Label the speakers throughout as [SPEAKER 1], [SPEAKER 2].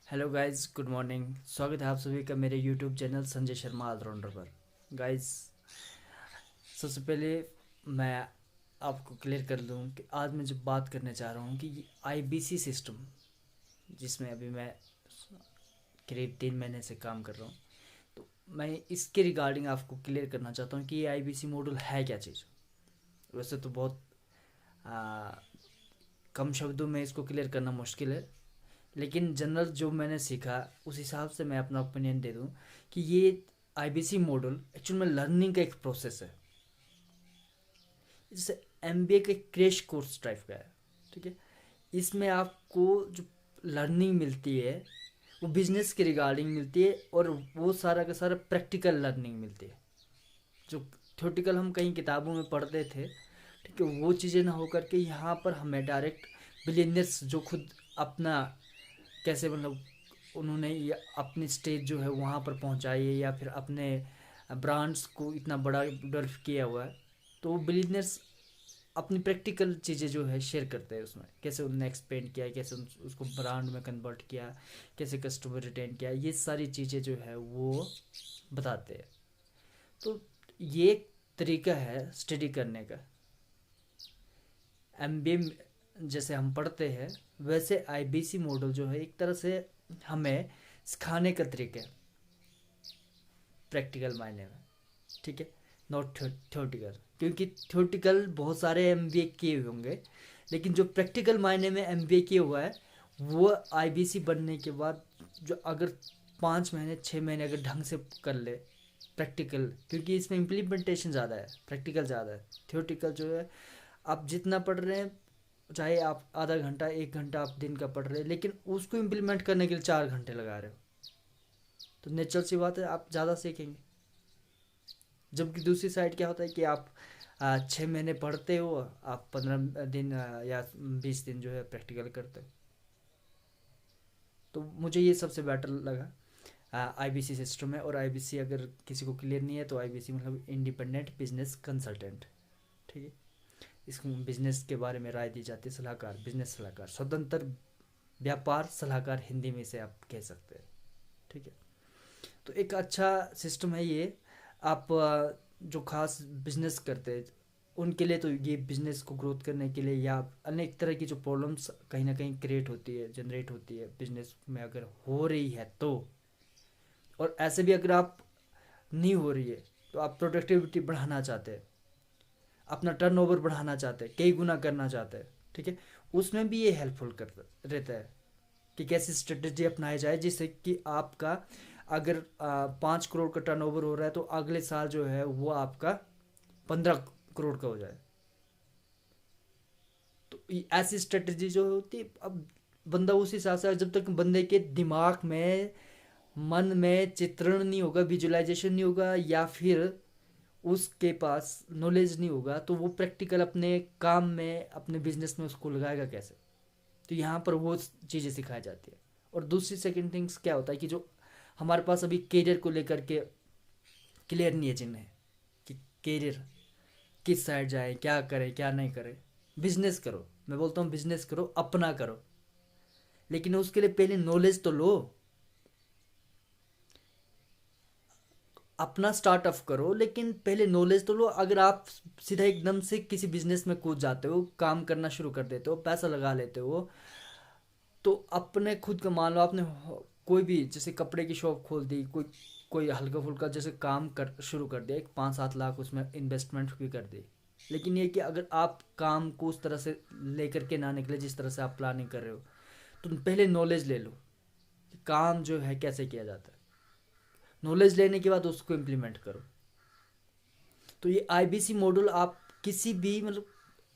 [SPEAKER 1] Hello guys, good morning. स्वागत है आप सभी का मेरे YouTube channel Sanjay Sharma allrounder पर। गाइस, सबसे पहले मैं आपको क्लियर कर दूं कि आज मैं जो बात करने चाह रहा हूं कि आईबीसी सिस्टम, जिसमें अभी मैं करीब 3 महीने से काम कर रहा हूं, तो मैं इसके रिगार्डिंग आपको क्लियर करना चाहता हूं कि ये आईबीसी मॉडल है क्या चीज़। वैसे तो बहुत आ, कम शब्दों में इसको क्लियर करना मुश्किल है, लेकिन जनरल जो मैंने सीखा उस हिसाब से मैं अपना ओपिनियन दे दूं कि ये आईबीसी मॉडल एक्चुअल में लर्निंग का एक प्रोसेस है। जैसे एमबीए का क्रैश कोर्स टाइप का है। ठीक है, इसमें आपको जो लर्निंग मिलती है वो बिजनेस के रिगार्डिंग मिलती है, और वो सारा का सारा प्रैक्टिकल लर्निंग मिलती है। जो थ्योरेटिकल हम कहीं किताबों में पढ़ते थे, ठीक है, वो चीज़ें ना होकर के यहाँ पर हमें डायरेक्ट बिलीनियर्स जो खुद अपना कैसे मतलब उन्होंने ये अपनी स्टेज जो है वहाँ पर पहुँचाई है, या फिर अपने ब्रांड्स को इतना बड़ा डेवलप किया हुआ है, तो वो बिलीनियर्स अपनी प्रैक्टिकल चीज़ें जो है शेयर करते हैं। उसमें कैसे उन्होंने एक्सपेंड किया, कैसे उसको ब्रांड में कन्वर्ट किया, कैसे कस्टमर रिटेन किया, ये सारी चीज़ें जो है वो बताते हैं। तो ये एक तरीका है स्टडी करने का। एमबीए जैसे हम पढ़ते हैं, वैसे आईबीसी मॉडल जो है एक तरह से हमें सिखाने का तरीका है, प्रैक्टिकल मायने में। ठीक है, नॉट थ्योरेटिकल, क्योंकि थ्योरेटिकल बहुत सारे एमबीए किए हुए होंगे, लेकिन जो प्रैक्टिकल मायने में एमबीए किया हुआ है वो आईबीसी बनने के बाद जो अगर 5 महीने 6 महीने अगर ढंग से कर ले प्रैक्टिकल, क्योंकि इसमें इम्प्लीमेंटेशन ज़्यादा है, प्रैक्टिकल ज़्यादा है। थ्योरेटिकल जो है आप जितना पढ़ रहे हैं, चाहे आप आधा घंटा 1 घंटा आप दिन का पढ़ रहे हैं, लेकिन उसको इम्प्लीमेंट करने के लिए 4 घंटे लगा रहे हो, तो नेचुरल सी बात है आप ज़्यादा सीखेंगे। जबकि दूसरी साइड क्या होता है कि आप 6 महीने पढ़ते हो, आप 15 दिन या 20 दिन जो है प्रैक्टिकल करते हो। तो मुझे ये सबसे बेटर लगा आईबीसी सिस्टम है। और आईबीसी अगर किसी को क्लियर नहीं है तो आईबीसी मतलब इंडिपेंडेंट बिजनेस कंसल्टेंट। ठीक है, इस बिजनेस के बारे में राय दी जाती है, सलाहकार, बिजनेस सलाहकार, स्वतंत्र व्यापार सलाहकार, हिंदी में इसे आप कह सकते हैं। ठीक है, तो एक अच्छा सिस्टम है ये। आप जो खास बिजनेस करते हैं उनके लिए तो ये बिजनेस को ग्रोथ करने के लिए, या अनेक तरह की जो प्रॉब्लम्स कहीं ना कहीं क्रिएट होती है, जनरेट होती है बिजनेस में अगर हो रही है तो, और ऐसे भी अगर आप नहीं हो रही है तो आप प्रोडक्टिविटी बढ़ाना चाहते हैं, अपना टर्नओवर बढ़ाना चाहते हैं, कई गुना करना चाहते हैं, ठीक है, उसमें भी ये हेल्पफुल करता रहता है कि कैसी स्ट्रेटजी अपनाई जाए जिससे कि आपका अगर 5 करोड़ का टर्नओवर हो रहा है तो अगले साल जो है वो आपका 15 करोड़ का हो जाए। तो ऐसी स्ट्रेटजी जो होती है, अब बंदा उस हिसाब से, जब तक बंदे के दिमाग में, मन में चित्रण नहीं होगा, विजुअलाइजेशन नहीं होगा, या फिर उसके पास नॉलेज नहीं होगा, तो वो प्रैक्टिकल अपने काम में, अपने बिजनेस में उसको लगाएगा कैसे। तो यहाँ पर वो चीज़ें सिखाई जाती है। और दूसरी सेकंड थिंग्स क्या होता है कि जो हमारे पास अभी करियर को लेकर के क्लियर नहीं है जिन्हें, कि करियर किस साइड जाए, क्या करे क्या नहीं करे। बिजनेस करो, मैं बोलता हूँ बिजनेस करो, अपना करो, लेकिन उसके लिए पहले नॉलेज तो लो। अपना स्टार्टअप करो लेकिन पहले नॉलेज तो लो। अगर आप सीधा एकदम से किसी बिजनेस में कूद जाते हो, काम करना शुरू कर देते हो, पैसा लगा लेते हो, तो अपने खुद का मान लो आपने कोई भी जैसे कपड़े की शॉप खोल दी, कोई कोई हल्का फुल्का जैसे काम कर शुरू कर दिया, एक 5-7 लाख उसमें इन्वेस्टमेंट भी कर दी, लेकिन ये कि अगर आप काम को उस तरह से लेकर के ना निकले जिस तरह से आप प्लानिंग कर रहे हो, तो पहले नॉलेज ले लो कि काम जो है कैसे किया जाता है। नॉलेज लेने के बाद उसको इम्प्लीमेंट करो। तो ये आईबीसी मॉडल आप किसी भी मतलब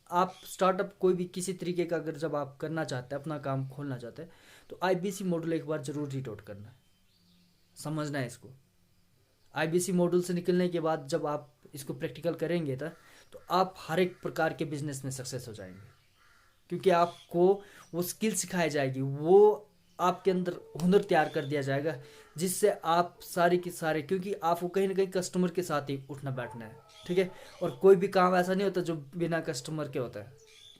[SPEAKER 1] आप स्टार्टअप कोई भी किसी तरीके का अगर जब आप करना चाहते हैं, अपना काम खोलना चाहते हैं, तो आईबीसी मॉडल एक बार जरूर रीड आउट करना है, समझना है इसको। आईबीसी मॉडल से निकलने के बाद जब आप इसको प्रैक्टिकल करेंगे था, तो आप हर एक प्रकार के बिजनेस में सक्सेस हो जाएंगे, क्योंकि आपको वो स्किल सिखाई जाएगी, वो आपके अंदर हुनर तैयार कर दिया जाएगा, जिससे आप सारे के सारे, क्योंकि आपको कहीं ना कहीं कस्टमर के साथ ही उठना बैठना है। ठीक है, और कोई भी काम ऐसा नहीं होता जो बिना कस्टमर के होता है।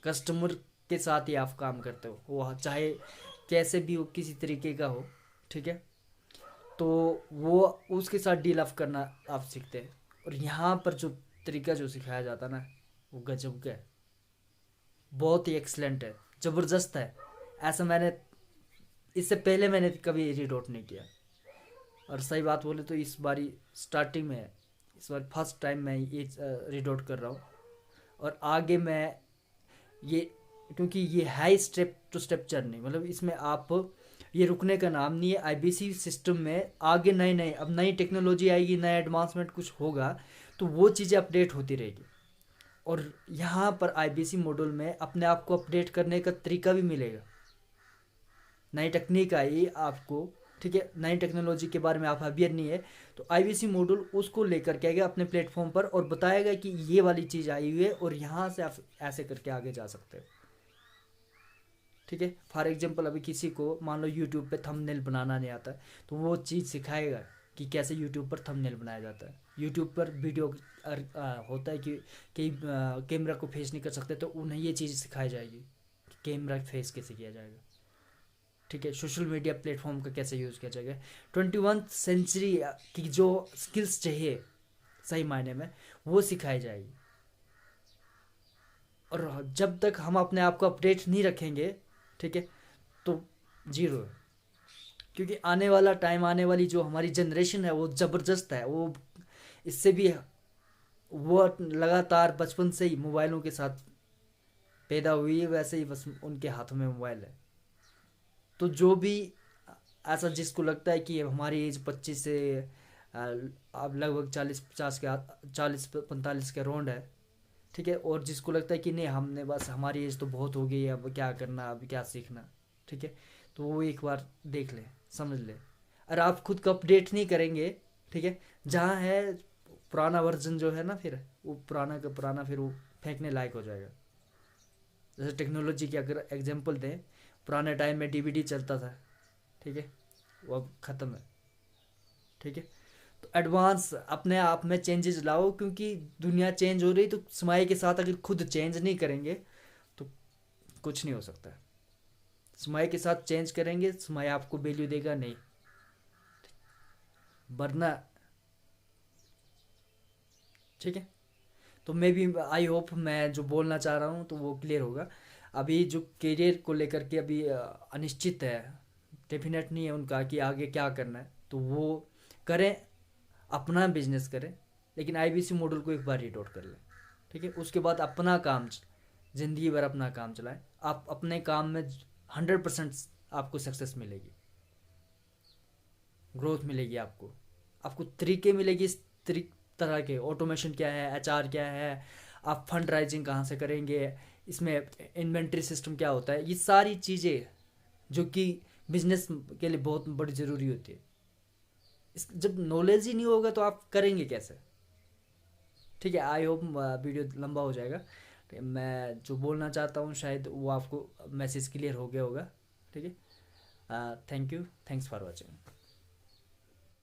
[SPEAKER 1] कस्टमर के साथ ही आप काम करते हो, वो चाहे कैसे भी हो, किसी तरीके का हो, ठीक है। तो वो उसके साथ डील अप करना आप सीखते हैं। और यहाँ पर जो तरीका जो सिखाया जाता है ना, वो गजब का है, बहुत ही एक्सलेंट है, ज़बरदस्त है। ऐसा मैंने इससे पहले मैंने कभी रीड आउट नहीं किया। और सही बात बोले तो इस बारी स्टार्टिंग में, इस बार फर्स्ट टाइम मैं ये रीड आउट कर रहा हूँ। और आगे मैं ये, क्योंकि ये है स्टेप टू स्टेप जर्नी, मतलब इसमें आप, ये रुकने का नाम नहीं है। आईबीसी सिस्टम में आगे नए नए, अब नई टेक्नोलॉजी आएगी, नया एडवांसमेंट कुछ होगा, तो वो चीज़ें अपडेट होती रहेगी। और यहाँ पर आईबीसी मॉड्यूल में अपने आप को अपडेट करने का तरीका भी मिलेगा। नई टेक्निक आई आपको, ठीक है, नई टेक्नोलॉजी के बारे में आप अवेयर नहीं है, तो आईबीसी मॉड्यूल उसको लेकर के आएगा अपने प्लेटफॉर्म पर और बताएगा कि ये वाली चीज़ आई हुई है और यहाँ से आप ऐसे करके आगे जा सकते हो। ठीक है, फॉर एग्जांपल अभी किसी को मान लो यूट्यूब पे थंबनेल बनाना नहीं आता है, तो वो चीज़ सिखाएगा कि कैसे यूट्यूब पर थंबनेल बनाया जाता है। यूट्यूब पर वीडियो होता है कि कई कैमरा को फेस नहीं कर सकते, तो उन्हें ये चीज़ सिखाई जाएगी कि कैमरा फेस कैसे किया जाएगा। ठीक है, सोशल मीडिया प्लेटफॉर्म का कैसे यूज़ किया जाएगा। 21वीं सेंचुरी की जो स्किल्स चाहिए सही मायने में, वो सिखाई जाएगी। और जब तक हम अपने आप को अपडेट नहीं रखेंगे, ठीक है, तो जीरो है। क्योंकि आने वाला टाइम, आने वाली जो हमारी जनरेशन है वो ज़बरदस्त है। वो इससे भी, वो लगातार बचपन से ही मोबाइलों के साथ पैदा हुई है, वैसे ही बस उनके हाथों में मोबाइल है। तो जो भी ऐसा जिसको लगता है कि हमारी एज 25 से अब लगभग 40-50 के 40-45 के अराउंड है, ठीक है, और जिसको लगता है कि नहीं हमने बस, हमारी एज तो बहुत हो गई है, अब क्या करना, अब क्या सीखना, ठीक है, तो वो एक बार देख ले, समझ ले। अगर आप खुद को अपडेट नहीं करेंगे, ठीक है, जहाँ है पुराना वर्जन जो है ना, फिर वो पुराना का पुराना फिर वो फेंकने लायक हो जाएगा। जैसे टेक्नोलॉजी की अगर एग्जांपल दें, पुराने टाइम में डीवीडी चलता था, ठीक है, वो अब ख़त्म है। ठीक है, तो एडवांस अपने आप में चेंजेस लाओ, क्योंकि दुनिया चेंज हो रही, तो समय के साथ अगर खुद चेंज नहीं करेंगे तो कुछ नहीं हो सकता है। समय के साथ चेंज करेंगे, समय आपको वैल्यू देगा नहीं, वरना। ठीक है, तो मे भी आई होप मैं जो बोलना चाह रहा हूँ तो वो क्लियर होगा। अभी जो करियर को लेकर के अभी अनिश्चित है, डेफिनेट नहीं है उनका कि आगे क्या करना है, तो वो करें, अपना बिजनेस करें, लेकिन आईबीसी मॉडल को एक बार रीड आउट कर लें। ठीक है, उसके बाद अपना काम, ज़िंदगी भर अपना काम चलाएं। आप अपने काम में 100% आपको सक्सेस मिलेगी, ग्रोथ मिलेगी, आपको तरीके मिलेगी। इस तरह के ऑटोमेशन क्या है, एचआर क्या है, आप फंड राइजिंग कहाँ से करेंगे, इसमें इन्वेंट्री सिस्टम क्या होता है, ये सारी चीज़ें जो कि बिजनेस के लिए बहुत बड़ी ज़रूरी होती है। इस जब नॉलेज ही नहीं होगा तो आप करेंगे कैसे। ठीक है, आई होप वीडियो लंबा हो जाएगा, मैं जो बोलना चाहता हूँ शायद वो आपको मैसेज क्लियर हो गया होगा। ठीक है, thank you, thanks for watching.